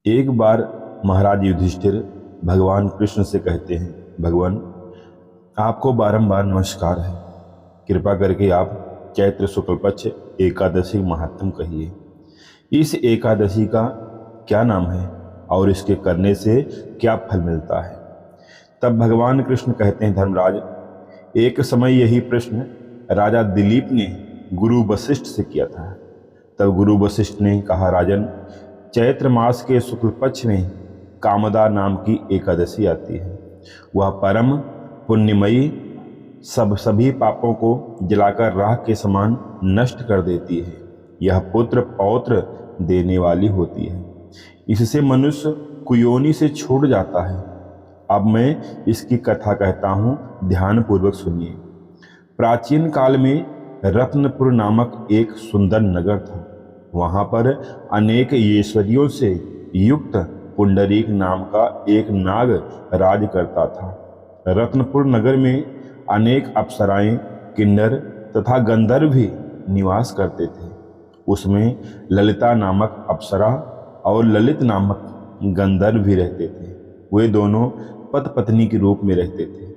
एक बार महाराज युधिष्ठिर भगवान कृष्ण से कहते हैं, भगवान आपको बारंबार नमस्कार है, कृपा करके आप चैत्र शुक्ल पक्ष एकादशी महात्म कहिए। इस एकादशी का क्या नाम है और इसके करने से क्या फल मिलता है। तब भगवान कृष्ण कहते हैं, धर्मराज एक समय यही प्रश्न राजा दिलीप ने गुरु वशिष्ठ से किया था। तब गुरु वशिष्ठ ने कहा, राजन चैत्र मास के शुक्ल पक्ष में कामदा नाम की एकादशी आती है। वह परम पुण्यमयी सभी पापों को जलाकर राख के समान नष्ट कर देती है। यह पुत्र पौत्र देने वाली होती है। इससे मनुष्य कुयोनि से छूट जाता है। अब मैं इसकी कथा कहता हूँ, ध्यान पूर्वक सुनिए। प्राचीन काल में रत्नपुर नामक एक सुंदर नगर था। वहां पर अनेक ऐश्वर्यों से युक्त पुंडरीक नाम का एक नाग राज करता था। रत्नपुर नगर में अनेक अप्सराएं, किन्नर तथा गंधर्व भी निवास करते थे। उसमें ललिता नामक अप्सरा और ललित नामक गंधर्व भी रहते थे। वे दोनों पति पत्नी के रूप में रहते थे।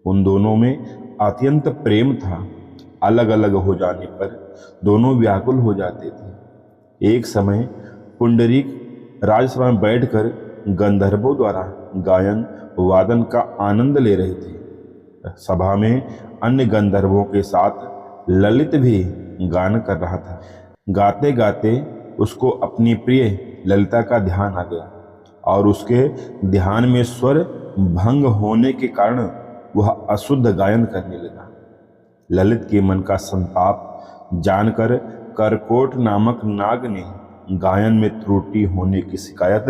उन दोनों में अत्यंत प्रेम था। अलग अलग हो जाने पर दोनों व्याकुल हो जाते थे। एक समय पुंडरीक राजसभा में बैठकर गंधर्वों द्वारा गायन वादन का आनंद ले रहे थे। सभा में अन्य गंधर्वों के साथ ललित भी गान कर रहा था। गाते गाते उसको अपनी प्रिय ललिता का ध्यान आ गया और उसके ध्यान में स्वर भंग होने के कारण वह अशुद्ध गायन करने लगा। ललित के मन का संताप जानकर करकोट नामक नाग ने गायन में त्रुटि होने की शिकायत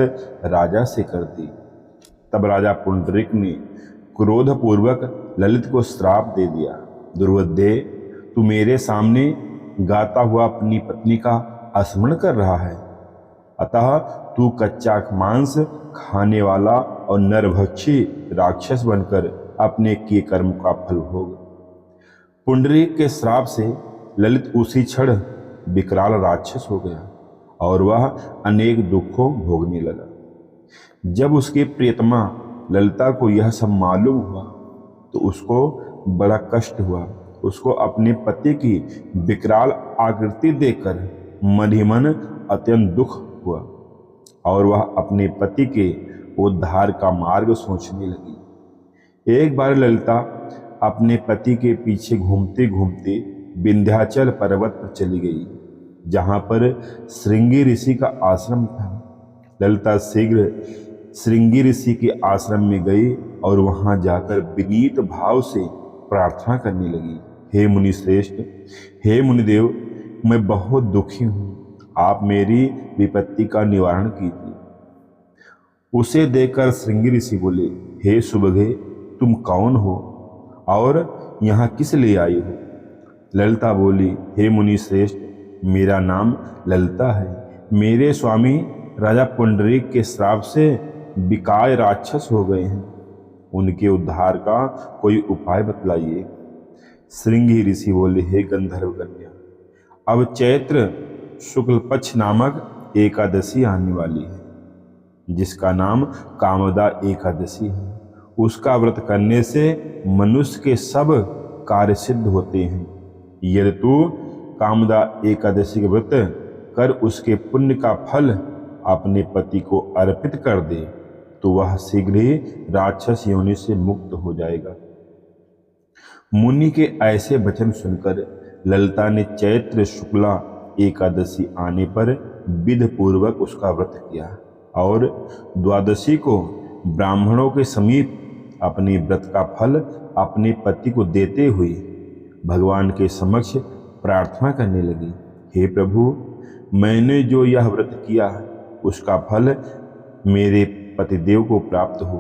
राजा से कर दी। तब राजा पुंडरीक ने क्रोधपूर्वक ललित को श्राप दे दिया, दुर्वध्य तू मेरे सामने गाता हुआ अपनी पत्नी का अस्मरण कर रहा है, अतः तू कच्चा मांस खाने वाला और नरभक्षी राक्षस बनकर अपने किए कर्म का फल भोग। पुंडरीक के श्राप से ललित उसी क्षण विकराल राक्षस हो गया और वह अनेक दुखों भोगने लगा। जब उसके प्रियतमा ललिता को यह सब मालूम हुआ तो उसको बड़ा कष्ट हुआ। उसको अपने पति की विकराल आकृति देखकर मन ही मन अत्यंत दुख हुआ और वह अपने पति के उद्धार का मार्ग सोचने लगी। एक बार ललिता अपने पति के पीछे घूमते घूमते विंध्याचल पर्वत पर चली गई, जहां पर श्रृंगी ऋषि का आश्रम था। ललिता शीघ्र श्रृंगी ऋषि के आश्रम में गई और वहां जाकर विनीत भाव से प्रार्थना करने लगी, हे मुनि श्रेष्ठ, हे मुनिदेव, मैं बहुत दुखी हूँ, आप मेरी विपत्ति का निवारण कीजिए। उसे देखकर श्रृंगी ऋषि बोले, हे सुबगे, तुम कौन हो और यहाँ किस लिए आई हो। ललिता बोली, हे मुनि श्रेष्ठ, मेरा नाम ललिता है। मेरे स्वामी राजा पुंडरीक के श्राप से विकाय राक्षस हो गए हैं, उनके उद्धार का कोई उपाय बतलाइए। श्रृंगी ऋषि बोले, हे गंधर्व कन्या, अब चैत्र शुक्ल पक्ष नामक एकादशी आने वाली है, जिसका नाम कामदा एकादशी है। उसका व्रत करने से मनुष्य के सब कार्य सिद्ध होते हैं। यदि तू कामदा एकादशी का व्रत कर उसके पुण्य का फल अपने पति को अर्पित कर दे तो वह शीघ्र ही राक्षस योनि से मुक्त हो जाएगा। मुनि के ऐसे वचन सुनकर ललिता ने चैत्र शुक्ला एकादशी आने पर विधि पूर्वक उसका व्रत किया और द्वादशी को ब्राह्मणों के समीप अपने व्रत का फल अपने पति को देते हुए भगवान के समक्ष प्रार्थना करने लगी, हे प्रभु, मैंने जो यह व्रत किया उसका फल मेरे पतिदेव को प्राप्त हो,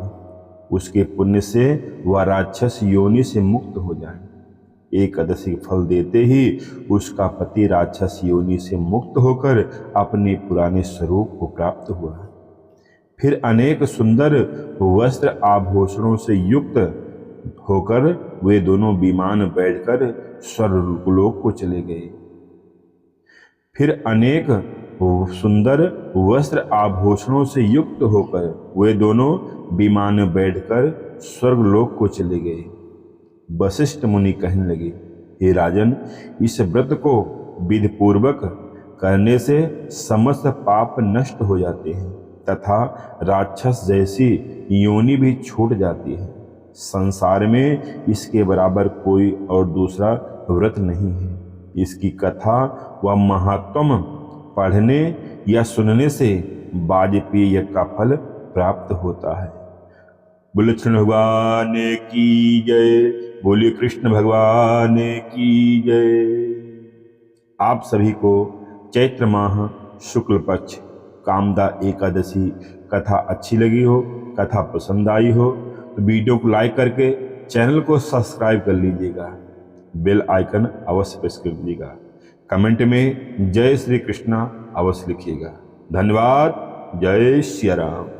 उसके पुण्य से वह राक्षस योनि से मुक्त हो जाए। एकादशी फल देते ही उसका पति राक्षस योनि से मुक्त होकर अपने पुराने स्वरूप को प्राप्त हुआ। फिर अनेक सुंदर वस्त्र आभूषणों से युक्त होकर वे दोनों विमान बैठकर स्वर्गलोक को चले गए। फिर अनेक वो सुंदर वस्त्र आभूषणों से युक्त होकर वे दोनों विमान में बैठकर स्वर्गलोक को चले गए। वशिष्ठ मुनि कहने लगे, हे राजन, इस व्रत को विधि पूर्वक करने से समस्त पाप नष्ट हो जाते हैं तथा राक्षस जैसी योनि भी छूट जाती है। संसार में इसके बराबर कोई और दूसरा व्रत नहीं है। इसकी कथा व महात्म पढ़ने या सुनने से वाजपेय का फल प्राप्त होता है। बोले कृष्ण भगवान की जय, बोले कृष्ण भगवान की जय। आप सभी को चैत्र माह शुक्ल पक्ष कामदा एकादशी कथा अच्छी लगी हो, कथा पसंद आई हो तो वीडियो को लाइक करके चैनल को सब्सक्राइब कर लीजिएगा, बेल आइकन अवश्य प्रेस कर दीजिएगा, कमेंट में जय श्री कृष्णा अवश्य लिखिएगा। धन्यवाद। जय श्री राम।